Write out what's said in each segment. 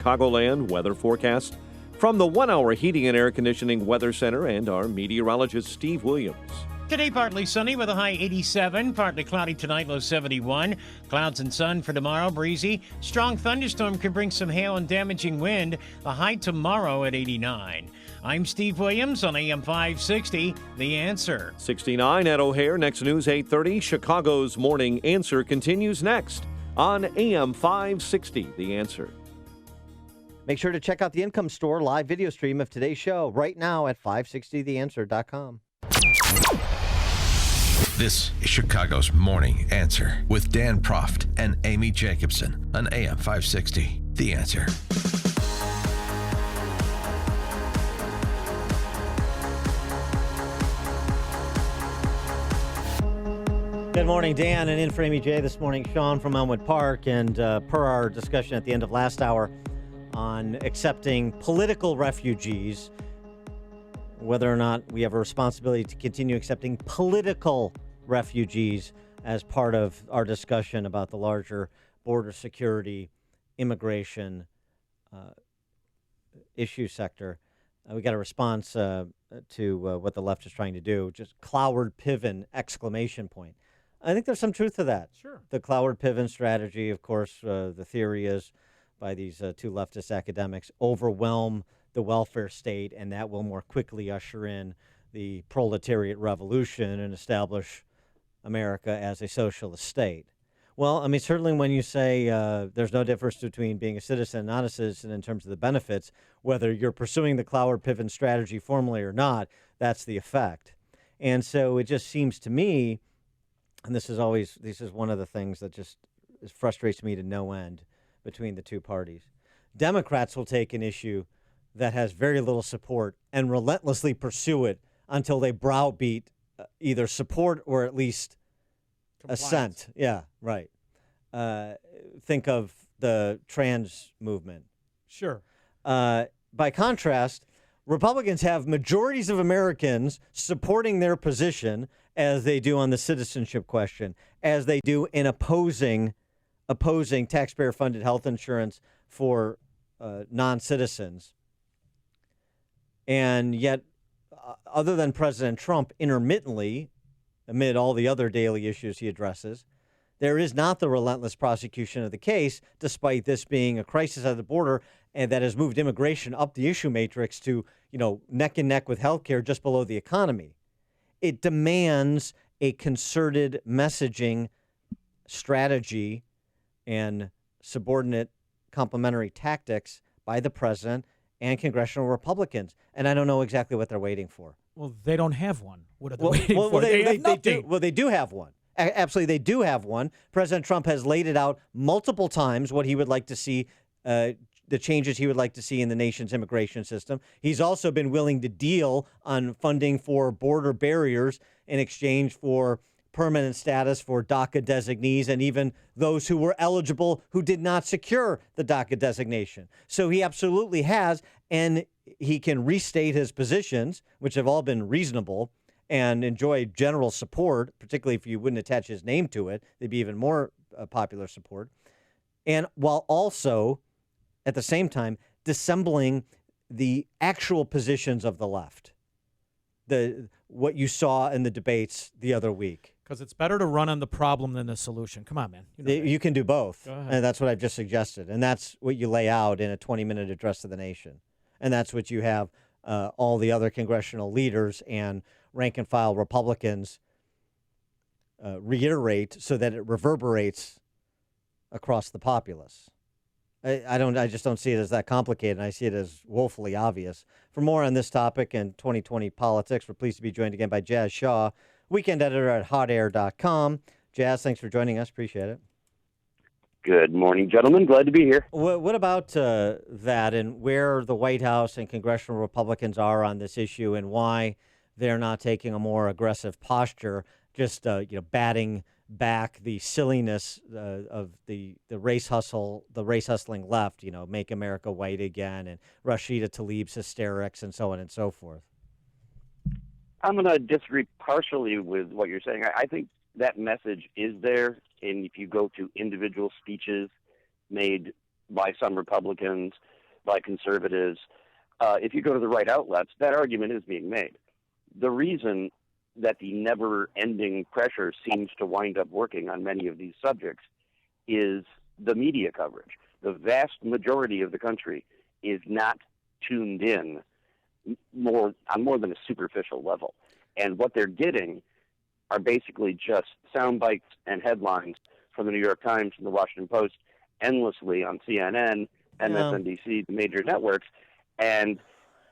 Chicagoland weather forecast from the 1 Hour Heating and Air Conditioning Weather Center and our meteorologist, Steve Williams. Today, partly sunny with a high 87, partly cloudy tonight, low 71. Clouds and sun for tomorrow, breezy. Strong thunderstorm could bring some hail and damaging wind, the high tomorrow at 89. I'm Steve Williams on AM 560, The Answer. 69 at O'Hare, next news 8:30. Chicago's Morning Answer continues next on AM 560, The Answer. Make sure to check out the Income Store live video stream of today's show right now at 560theanswer.com. This is Chicago's Morning Answer with Dan Proft and Amy Jacobson on AM 560. The Answer. Good morning, Dan, and in for Amy J. this morning, Sean from Elmwood Park. And per our discussion at the end of last hour on accepting political refugees, whether or not we have a responsibility to continue accepting political refugees as part of our discussion about the larger border security, immigration issue sector. We got a response to what the left is trying to do, just Cloward Piven exclamation point. I think there's some truth to that. Sure. The Cloward Piven strategy, of course, the theory is by these two leftist academics, overwhelm the welfare state, and that will more quickly usher in the proletariat revolution and establish America as a socialist state. Well, I mean, certainly when you say there's no difference between being a citizen and not a citizen in terms of the benefits, whether you're pursuing the Cloward Piven strategy formally or not, that's the effect. And so it just seems to me, and this is one of the things that just frustrates me to no end between the two parties. Democrats will take an issue that has very little support and relentlessly pursue it until they browbeat either support or at least assent. Yeah, right. Think of the trans movement. Sure. By contrast, Republicans have majorities of Americans supporting their position as they do on the citizenship question, as they do in opposing taxpayer-funded health insurance for non-citizens. And yet, other than President Trump intermittently, amid all the other daily issues he addresses, there is not the relentless prosecution of the case, despite this being a crisis at the border and that has moved immigration up the issue matrix to, neck and neck with healthcare just below the economy. It demands a concerted messaging strategy and subordinate complementary tactics by the president and congressional Republicans. And I don't know exactly what they're waiting for. Well, they don't have one. What are they waiting for? They do have one. Absolutely, they do have one. President Trump has laid it out multiple times what he would like to see, the changes he would like to see in the nation's immigration system. He's also been willing to deal on funding for border barriers in exchange for permanent status for DACA designees and even those who were eligible who did not secure the DACA designation. So he absolutely has, and he can restate his positions, which have all been reasonable and enjoy general support, particularly if you wouldn't attach his name to it. They'd be even more popular support. And while also, at the same time, dissembling the actual positions of the left, what you saw in the debates the other week. Because it's better to run on the problem than the solution. Come on, man. You can do both. And that's what I've just suggested. And that's what you lay out in a 20-minute address to the nation. And that's what you have all the other congressional leaders and rank-and-file Republicans reiterate so that it reverberates across the populace. I just don't see it as that complicated. I see it as woefully obvious. For more on this topic and 2020 politics, we're pleased to be joined again by Jazz Shaw, weekend editor at hotair.com. Jazz, thanks for joining us. Appreciate it. Good morning, gentlemen. Glad to be here. What about that and where the White House and congressional Republicans are on this issue and why they're not taking a more aggressive posture, just batting back the silliness of the race hustling left, make America white again, and Rashida Tlaib's hysterics and so on and so forth? I'm going to disagree partially with what you're saying. I think that message is there, and if you go to individual speeches made by some Republicans, by conservatives. If you go to the right outlets, that argument is being made. The reason that the never-ending pressure seems to wind up working on many of these subjects is the media coverage. The vast majority of the country is not tuned in on more than a superficial level. And what they're getting are basically just sound bites and headlines from the New York Times and the Washington Post endlessly on CNN, MSNBC, the major networks, and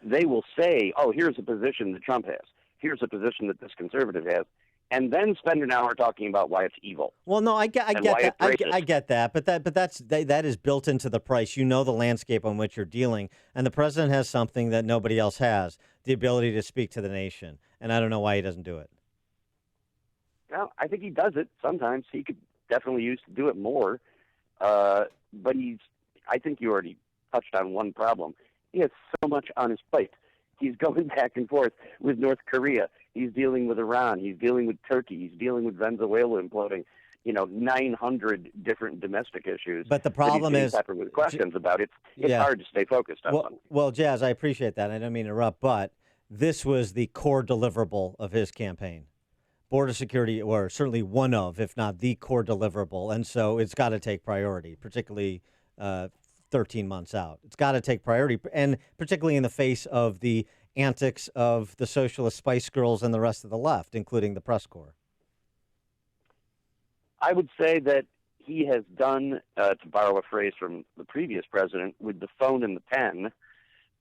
they will say, oh, here's a position that Trump has. Here's a position that this conservative has. And then spend an hour talking about why it's evil. Well, no, I get that. I get that, but that is built into the price. You know the landscape on which you're dealing, and the president has something that nobody else has: the ability to speak to the nation. And I don't know why he doesn't do it. Well, I think he does it sometimes. He could definitely use to do it more, but I think you already touched on one problem. He has so much on his plate. He's going back and forth with North Korea. He's dealing with Iran. He's dealing with Turkey. He's dealing with Venezuela imploding. 900 different domestic issues. But the problem is, peppered with questions about it. It's hard to stay focused on one. Well, Jazz, I appreciate that. I don't mean to interrupt, but this was the core deliverable of his campaign. Border security, or certainly one of, if not the core deliverable. And so it's got to take priority, particularly 13 months out. It's got to take priority, and particularly in the face of the antics of the socialist Spice Girls and the rest of the left, including the press corps. I would say that he has done, to borrow a phrase from the previous president, with the phone and the pen,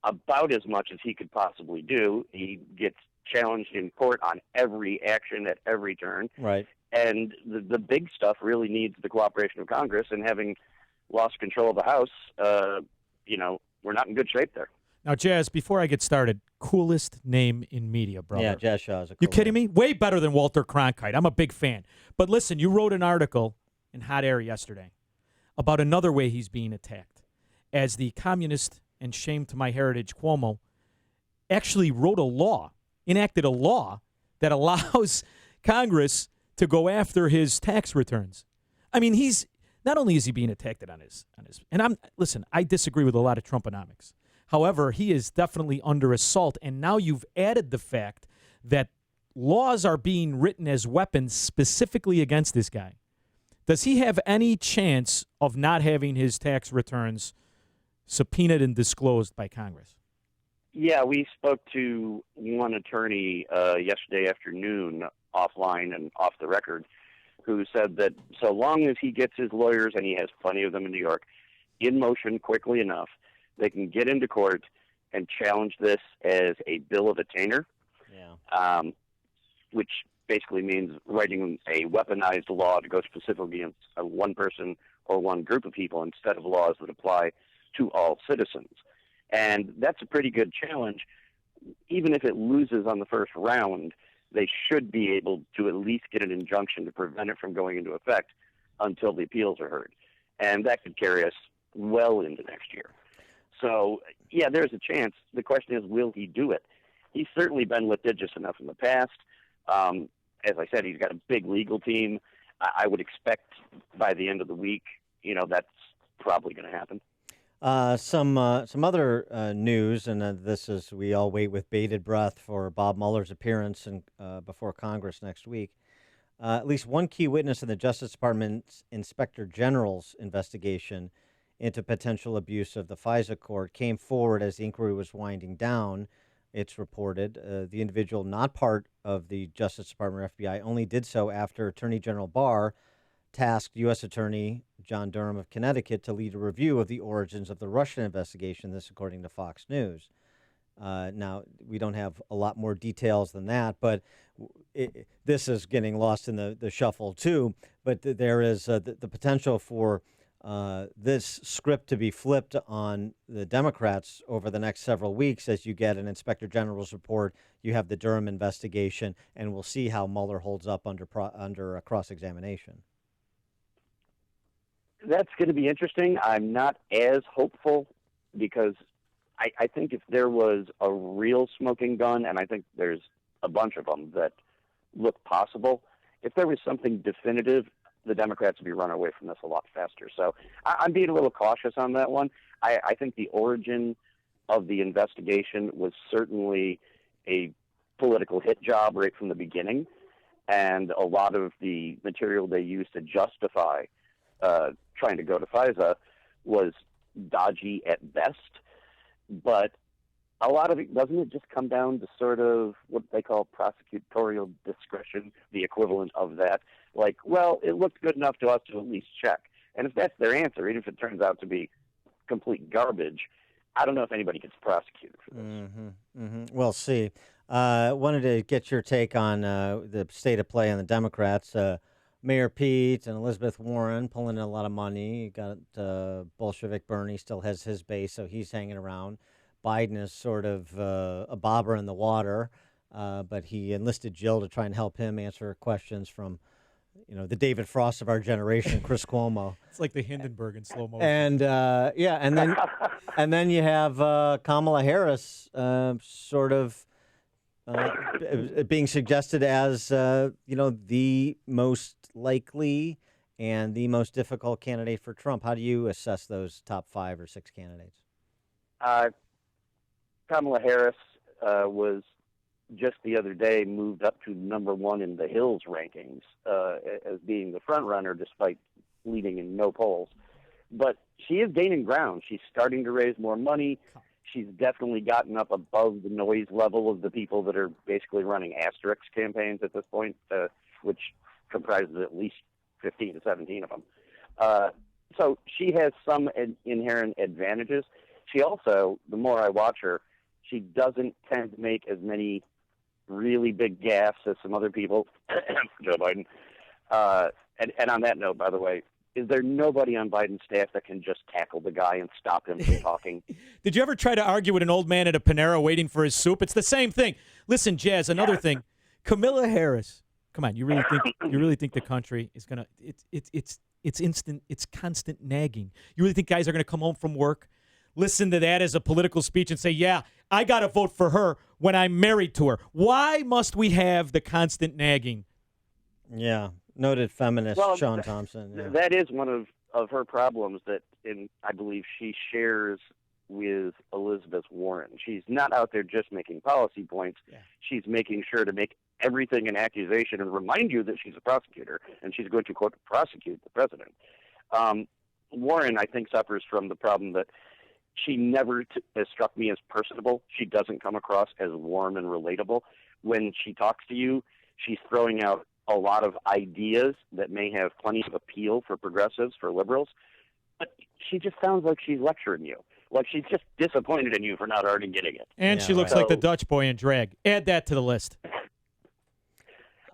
about as much as he could possibly do. He gets challenged in court on every action at every turn. Right. And the big stuff really needs the cooperation of Congress, and having lost control of the House, we're not in good shape there. Now, Jazz, before I get started, coolest name in media, brother. Yeah, Jazz Shaw is a cool You kidding name. me? Way better than Walter Cronkite. I'm a big fan. But listen, you wrote an article in Hot Air yesterday about another way he's being attacked, as the communist and shame to my heritage Cuomo actually enacted a law that allows Congress to go after his tax returns. I mean, not only is he being attacked on his, and I disagree with a lot of Trumponomics. However, he is definitely under assault, and now you've added the fact that laws are being written as weapons specifically against this guy. Does he have any chance of not having his tax returns subpoenaed and disclosed by Congress? Yeah, we spoke to one attorney yesterday afternoon, offline and off the record, who said that so long as he gets his lawyers, and he has plenty of them in New York, in motion quickly enough, they can get into court and challenge this as a bill of attainder, which basically means writing a weaponized law to go specifically against one person or one group of people instead of laws that apply to all citizens. And that's a pretty good challenge. Even if it loses on the first round, they should be able to at least get an injunction to prevent it from going into effect until the appeals are heard. And that could carry us well into next year. So, yeah, there's a chance. The question is, will he do it? He's certainly been litigious enough in the past. As I said, he's got a big legal team. I would expect by the end of the week, that's probably going to happen. Some other news, and this is, we all wait with bated breath for Bob Mueller's appearance before Congress next week. At least one key witness in the Justice Department's Inspector General's investigation into potential abuse of the FISA court came forward as the inquiry was winding down. It's reported the individual, not part of the Justice Department or FBI, only did so after Attorney General Barr tasked U.S. Attorney John Durham of Connecticut to lead a review of the origins of the Russian investigation, this according to Fox News. Now, we don't have a lot more details than that, but this is getting lost in the shuffle too. But there is the potential for this script to be flipped on the Democrats over the next several weeks as you get an Inspector General's report, you have the Durham investigation, and we'll see how Mueller holds up under a cross-examination. That's going to be interesting. I'm not as hopeful because I think if there was a real smoking gun, and I think there's a bunch of them that look possible, if there was something definitive the Democrats would be running away from this a lot faster. So I'm being a little cautious on that one. I think the origin of the investigation was certainly a political hit job right from the beginning, and a lot of the material they used to justify trying to go to FISA was dodgy at best. But a lot of it, doesn't it just come down to sort of what they call prosecutorial discretion, the equivalent of that? Like, well, it looked good enough to us to at least check. And if that's their answer, even if it turns out to be complete garbage, I don't know if anybody gets prosecuted for this. We'll see. Wanted to get your take on the state of play on the Democrats. Mayor Pete and Elizabeth Warren pulling in a lot of money. You got Bolshevik Bernie still has his base, so he's hanging around. Biden is sort of a bobber in the water, but he enlisted Jill to try and help him answer questions from, the David Frost of our generation, Chris Cuomo. It's like the Hindenburg in slow motion. And and then you have Kamala Harris, sort of being suggested as the most likely and the most difficult candidate for Trump. How do you assess those top 5 or 6 candidates? Kamala Harris was just the other day moved up to number 1 in the Hills rankings as being the front runner, despite leading in no polls. But she is gaining ground. She's starting to raise more money. She's definitely gotten up above the noise level of the people that are basically running asterisk campaigns at this point, which comprises at least 15 to 17 of them. So she has some inherent advantages. She also, the more I watch her, she doesn't tend to make as many really big gaffes as some other people, Joe Biden. And on that note, by the way, is there nobody on Biden's staff that can just tackle the guy and stop him from talking? Did you ever try to argue with an old man at a Panera waiting for his soup? It's the same thing. Listen, Jazz, another thing. Kamala Harris. Come on, you really think the country is gonna? It's instant. It's constant nagging. You really think guys are gonna come home from work, listen to that as a political speech, and say, "Yeah, I gotta vote for her when I'm married to her"? Why must we have the constant nagging? Yeah, noted feminist Sean Thompson. Yeah. That is one of her problems that I believe she shares with Elizabeth Warren. She's not out there just making policy points. Yeah. She's making sure to make everything an accusation and remind you that she's a prosecutor and she's going to, quote, prosecute the president. Warren, I think, suffers from the problem that she never has struck me as personable. She doesn't come across as warm and relatable. When she talks to you, she's throwing out a lot of ideas that may have plenty of appeal for progressives, for liberals, but she just sounds like she's lecturing you. Like she's just disappointed in you for not already getting it. And she looks like the Dutch boy in drag. Add that to the list.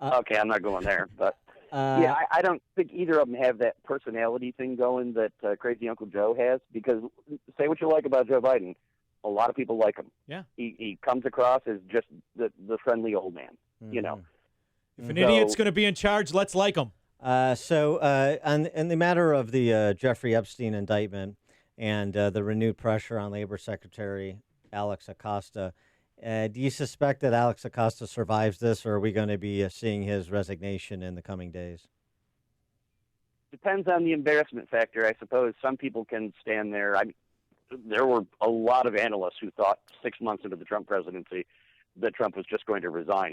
Okay, I'm not going there, but I don't think either of them have that personality thing going that Crazy Uncle Joe has, because say what you like about Joe Biden, a lot of people like him. Yeah. He comes across as just the friendly old man, If an idiot's going to be in charge, let's like him. In the matter of the Jeffrey Epstein indictment and the renewed pressure on Labor Secretary Alex Acosta, do you suspect that Alex Acosta survives this, or are we going to be seeing his resignation in the coming days? Depends on the embarrassment factor, I suppose. Some people can stand there. There were a lot of analysts who thought 6 months into the Trump presidency that Trump was just going to resign.